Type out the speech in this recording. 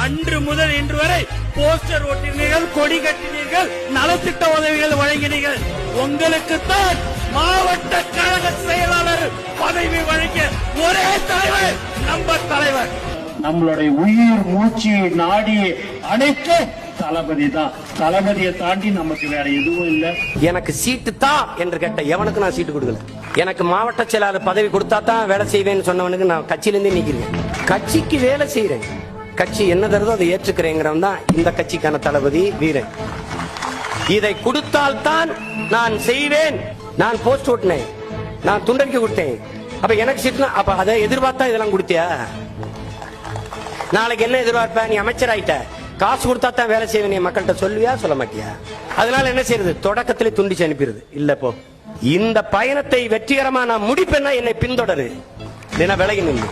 அன்று முதல் இன்று வரை போஸ்டர் ஒட்டினீர்கள், கொடி கட்டினீர்கள், நலத்திட்ட உதவிகள் வழங்கினீர்கள். உங்களுக்குத்தான் மாவட்ட கழக செயலாளர் பதவி வழங்கிய ஒரே தலைவர் நம்ம தலைவர். நம்மளுடைய உயிர் மூச்சு நாடி அனைத்து தளபதி தான். தளபதியை தாண்டி நமக்கு வேற எதுவும் இல்ல. எனக்கு சீட்டு தான் என்று கேட்ட எவனுக்கு நான் சீட்டு கொடுக்கல. எனக்கு மாவட்ட செயலாளர் பதவி கொடுத்தா தான் வேலை செய்வேன்னு சொன்னவனுக்கு நான் கட்சியிலிருந்தே நீக்கிறேன். கட்சிக்கு வேலை செய்யறேன், கட்சி என்ன தருதோ அதை ஏற்றுக்கிறேங்கிறவன் தான் இந்த கட்சிக்கான தளபதி வீரன். இதை கொடுத்தால் தான் நான் செய்வேன். நான் போஸ்ட் ஓட்டினேன், நான் துண்டறிக்கை கொடுத்தேன். அப்ப எனக்கு சீட்டு, அப்ப அதை எதிர்பார்த்தா இதெல்லாம் கொடுத்தியா? நாளைக்கு என்ன எதிர்பார்ப்ப? நீ அமைச்சர் ஆயிட்ட, காசு கொடுத்தா தான் வேலை செய்வேன் மக்கள்கிட்ட சொல்லுவியா, சொல்ல மாட்டியா? அதனால என்ன செய்யறது? தொடக்கத்திலே துண்டிச்சு அனுப்பிடுது. இல்ல போ, இந்த பயணத்தை வெற்றிகரமா நான் முடிப்பேன்னா என்னை பின்தொடரு, விலகி நின்று